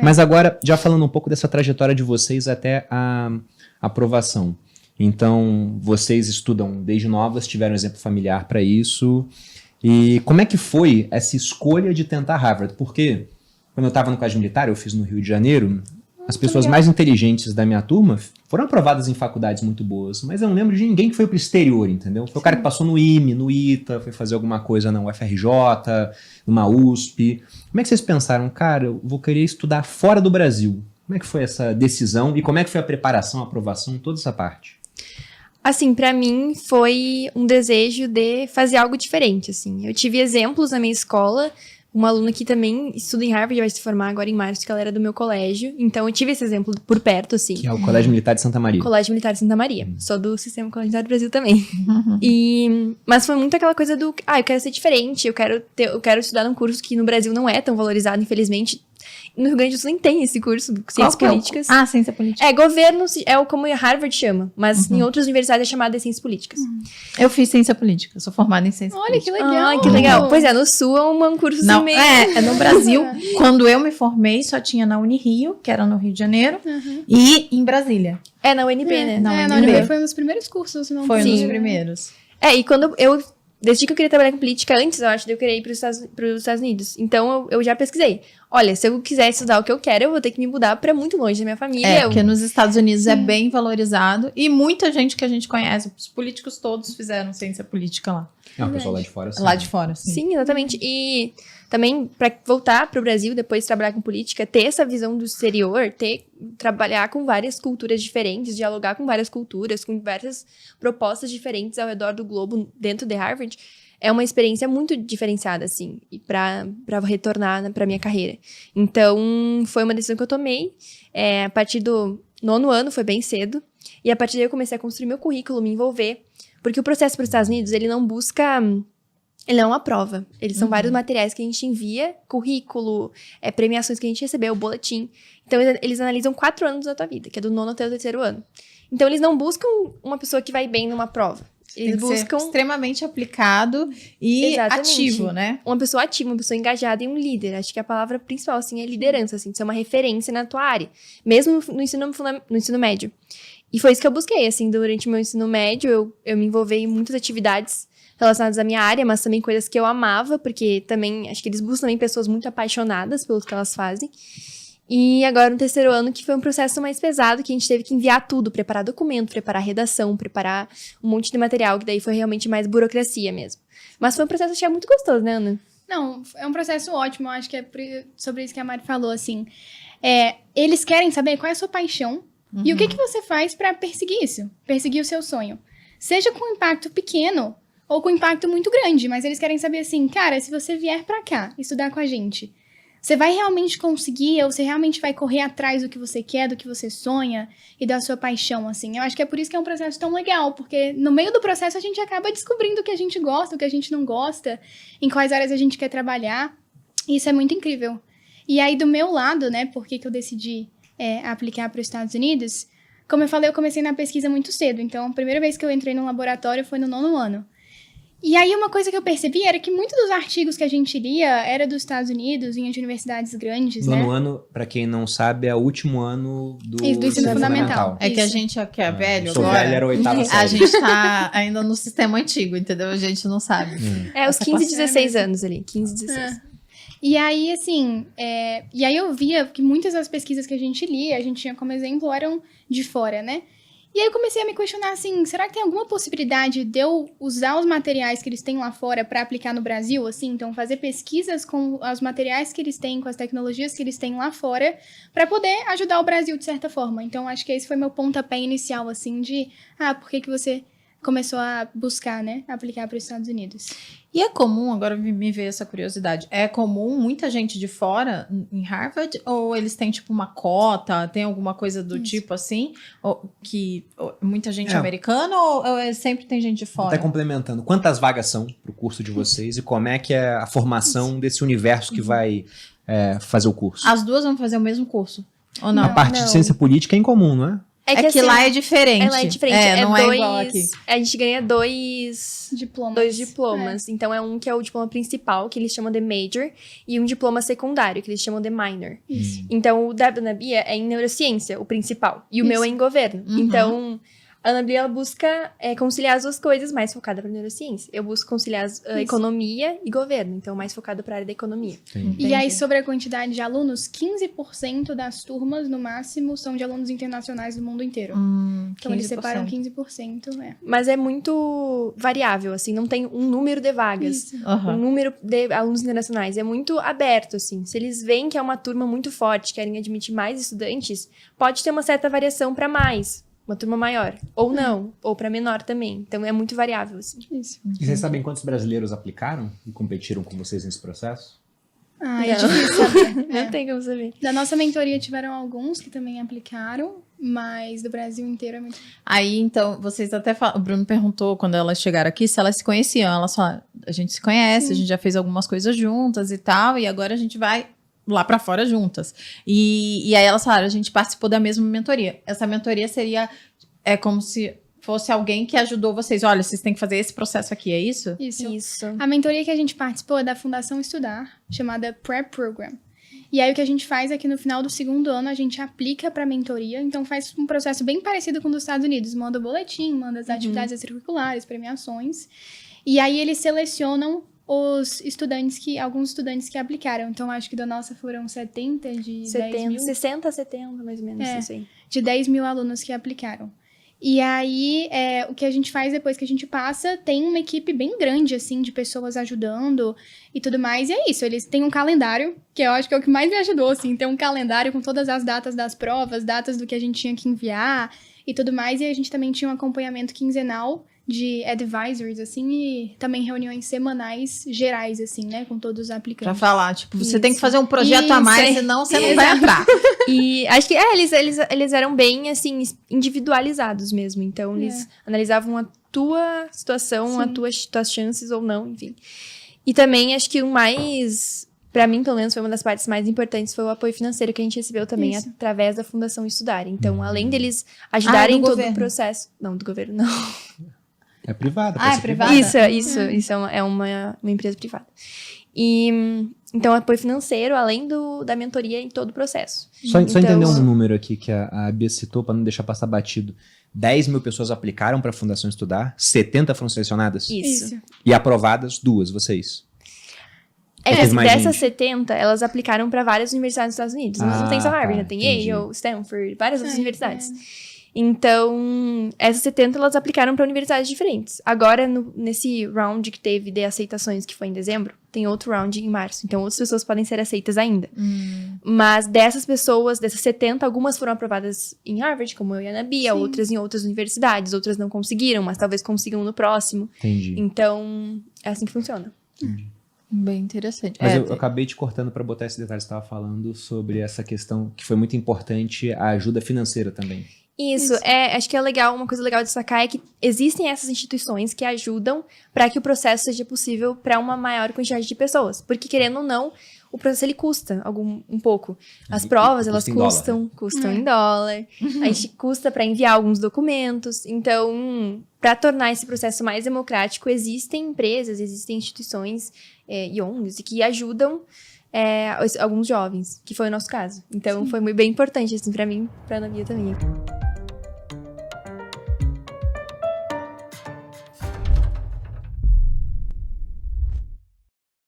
Mas agora, já falando um pouco dessa trajetória de vocês até a aprovação. Então, vocês estudam desde novas, tiveram um exemplo familiar para isso. E como é que foi essa escolha de tentar Harvard? Porque quando eu estava no colégio militar, eu fiz no Rio de Janeiro, as pessoas mais inteligentes da minha turma foram aprovadas em faculdades muito boas, mas eu não lembro de ninguém que foi pro exterior, entendeu? Foi o cara que passou no IME, no ITA, foi fazer alguma coisa na UFRJ, numa USP. Como é que vocês pensaram, cara, eu vou querer estudar fora do Brasil? Como é que foi essa decisão e como é que foi a preparação, a aprovação, toda essa parte? Assim, pra mim foi um desejo de fazer algo diferente, assim. Eu tive exemplos na minha escola, uma aluna que também estuda em Harvard, vai se formar agora em março, que ela era do meu colégio. Então, eu tive esse exemplo por perto, assim. Que é o Colégio Militar de Santa Maria. Colégio Militar de Santa Maria. Sou do Sistema Colégio Militar do Brasil também. Mas foi muito aquela coisa do... eu quero ser diferente, eu quero estudar num curso que no Brasil não é tão valorizado, infelizmente. No Rio Grande do Sul nem tem esse curso, Ciências Políticas. Ciência Política. Governo, como Harvard chama, mas em outras universidades é chamado de Ciências Políticas. Eu fiz Ciência Política, sou formada em Ciência Política. Olha, que legal. Que legal. Pois é, no Sul é um curso Não, meio... no Brasil, quando eu me formei, só tinha na Unirio, que era no Rio de Janeiro, e em Brasília. Na UNB, né? Na UNB foi um dos primeiros cursos, não foi um tem. dos primeiros. E quando eu... Desde que eu queria trabalhar com política, antes, eu acho, de eu querer ir para os Estados Unidos. Então, eu já pesquisei. Olha, se eu quiser estudar o que eu quero, eu vou ter que me mudar para muito longe da minha família. Porque nos Estados Unidos é bem valorizado. E muita gente que a gente conhece, os políticos todos fizeram ciência política lá. É uma pessoa lá de fora, sim. Lá de fora, sim. Sim, exatamente. E também, para voltar para o Brasil, depois de trabalhar com política, ter essa visão do exterior, trabalhar com várias culturas diferentes, dialogar com várias culturas, com diversas propostas diferentes ao redor do globo dentro de Harvard, é uma experiência muito diferenciada, assim, para retornar para minha carreira. Então, foi uma decisão que eu tomei. A partir do 9º ano, foi bem cedo. E a partir daí eu comecei a construir meu currículo, me envolver. Porque o processo para os Estados Unidos, ele não é uma prova. Eles são vários materiais que a gente envia, currículo, premiações que a gente recebeu, boletim. Então, eles analisam 4 anos da tua vida, que é do 9º até o 3º ano. Então, eles não buscam uma pessoa que vai bem numa prova. Eles buscam... ser extremamente aplicado e ativo, né? Uma pessoa ativa, uma pessoa engajada e um líder. Acho que a palavra principal, assim, é liderança, assim, de ser uma referência na tua área. Mesmo no ensino médio. E foi isso que eu busquei, assim, durante o meu ensino médio. Eu me envolvi em muitas atividades relacionadas à minha área, mas também coisas que eu amava, porque também, acho que eles buscam também pessoas muito apaixonadas pelo que elas fazem. E agora no 3º ano, que foi um processo mais pesado, que a gente teve que enviar tudo, preparar documento, preparar redação, preparar um monte de material, que daí foi realmente mais burocracia mesmo. Mas foi um processo, achei muito gostoso, né, Ana? Não, é um processo ótimo, eu acho que é sobre isso que a Mari falou, assim. Eles querem saber qual é a sua paixão e o que você faz pra perseguir isso, perseguir o seu sonho. Seja com impacto pequeno ou com impacto muito grande, mas eles querem saber assim, cara, se você vier pra cá estudar com a gente, você vai realmente conseguir, ou você realmente vai correr atrás do que você quer, do que você sonha e da sua paixão, assim. Eu acho que é por isso que é um processo tão legal, porque no meio do processo a gente acaba descobrindo o que a gente gosta, o que a gente não gosta, em quais áreas a gente quer trabalhar, e isso é muito incrível. E aí, do meu lado, né, por que eu decidi aplicar para os Estados Unidos, como eu falei, eu comecei na pesquisa muito cedo, então a primeira vez que eu entrei no laboratório foi no 9º ano. E aí, uma coisa que eu percebi era que muitos dos artigos que a gente lia era dos Estados Unidos, vinha de universidades grandes, né? 9º ano, pra quem não sabe, é o último ano do ensino fundamental. É que a gente que é velho sou agora, velho, era a 8ª série. a gente tá ainda no sistema antigo, entendeu? A gente não sabe. Os 15, 16 anos ali, 15, 16. E aí, assim, e aí eu via que muitas das pesquisas que a gente lia, a gente tinha como exemplo, eram de fora, né? E aí eu comecei a me questionar assim, será que tem alguma possibilidade de eu usar os materiais que eles têm lá fora para aplicar no Brasil, assim? Então, fazer pesquisas com os materiais que eles têm, com as tecnologias que eles têm lá fora, para poder ajudar o Brasil de certa forma. Então, acho que esse foi meu pontapé inicial, assim, de, por que você começou a buscar, né, aplicar para os Estados Unidos? E é comum, agora me veio essa curiosidade, é comum muita gente de fora em Harvard, ou eles têm tipo uma cota, tem alguma coisa do tipo assim, ou muita gente americana, ou sempre tem gente de fora? Até complementando, quantas vagas são pro curso de vocês e como é que é a formação desse universo que vai fazer o curso? As duas vão fazer o mesmo curso, ou não? A parte de ciência política é em comum, não é? É que assim, lá é diferente. ela é diferente. Não é igual aqui. A gente ganha dois diplomas. Então, é um que é o diploma principal, que eles chamam de Major, e um diploma secundário, que eles chamam de Minor. Isso. Então, o da Ana Bia é em neurociência, o principal. E o meu é em governo. Uhum. Então, a Ana Bia ela busca conciliar as duas coisas, mais focada para neurociência. Eu busco conciliar economia e governo, então mais focado para a área da economia. E aí, sobre a quantidade de alunos, 15% das turmas, no máximo, são de alunos internacionais do mundo inteiro. Então, eles separam 15%. Mas é muito variável, assim, não tem um número de vagas, Isso. um número de alunos internacionais. É muito aberto, assim. Se eles veem que é uma turma muito forte, querem admitir mais estudantes, pode ter uma certa variação para mais. Uma turma maior. Ou não. Ou para menor também. Então, é muito variável, assim. Isso. E vocês sabem quantos brasileiros aplicaram e competiram com vocês nesse processo? É difícil saber. Não tem como saber. Da nossa mentoria tiveram alguns que também aplicaram, mas do Brasil inteiro é muito... Aí, então, vocês até falam, o Bruno perguntou quando elas chegaram aqui se elas se conheciam. Elas falaram, a gente se conhece, a gente já fez algumas coisas juntas e tal, e agora a gente vai lá pra fora juntas. E aí elas falaram, a gente participou da mesma mentoria. Essa mentoria seria, como se fosse alguém que ajudou vocês. Olha, vocês têm que fazer esse processo aqui, é isso? Isso. A mentoria que a gente participou é da Fundação Estudar, chamada Prep Program. E aí o que a gente faz é que no final do segundo ano a gente aplica pra mentoria, então faz um processo bem parecido com o dos Estados Unidos. Manda o boletim, manda as atividades extracurriculares, premiações. E aí eles selecionam alguns estudantes que aplicaram. Então, acho que da nossa foram 70 de 10 mil. 60 a 70, mais ou menos, isso aí. De 10 mil alunos que aplicaram. E aí, o que a gente faz depois que a gente passa, tem uma equipe bem grande, assim, de pessoas ajudando e tudo mais. E é isso, eles têm um calendário, que eu acho que é o que mais me ajudou, assim. Tem um calendário com todas as datas das provas, datas do que a gente tinha que enviar e tudo mais. E a gente também tinha um acompanhamento quinzenal de advisors, assim, e também reuniões semanais gerais, assim, né, com todos os aplicantes. Pra falar, tipo, você Isso. tem que fazer um projeto a mais, senão você não vai entrar. E acho que, eles eram bem, assim, individualizados mesmo. Então, eles analisavam a tua situação, tuas chances ou não, enfim. E também, acho que o mais... Pra mim, pelo menos, foi uma das partes mais importantes, foi o apoio financeiro que a gente recebeu também através da Fundação Estudar. Então, além deles ajudarem em todo o processo... Não, do governo, não. É privada. É privada? Isso é uma empresa privada. E, então, apoio financeiro, além da mentoria em todo o processo. Só entender um número aqui que a Bia citou, para não deixar passar batido. 10 mil pessoas aplicaram para a Fundação Estudar, 70 foram selecionadas? Isso. E aprovadas 2, vocês? Dessas 70, elas aplicaram para várias universidades dos Estados Unidos. Não tem só Harvard, tem Yale, Stanford, várias outras universidades. Então, essas 70, elas aplicaram para universidades diferentes. Agora, nesse round que teve de aceitações, que foi em dezembro, tem outro round em março. Então, outras pessoas podem ser aceitas ainda. Mas dessas pessoas, dessas 70, algumas foram aprovadas em Harvard, como eu e a Ana Bia, outras em outras universidades, outras não conseguiram, mas talvez consigam no próximo. Entendi. Então, é assim que funciona. Bem interessante. Mas eu acabei te cortando para botar esse detalhe que você estava falando sobre essa questão que foi muito importante, a ajuda financeira também. Isso. Acho que é legal, uma coisa legal de destacar é que existem essas instituições que ajudam para que o processo seja possível para uma maior quantidade de pessoas. Porque, querendo ou não, o processo ele custa um pouco. As provas, elas custam em dólar. A gente custa para enviar alguns documentos. Então, para tornar esse processo mais democrático, existem empresas, existem instituições e ONGs que ajudam alguns jovens, que foi o nosso caso. Então, foi bem importante, assim, para mim, para a Ana Bia também.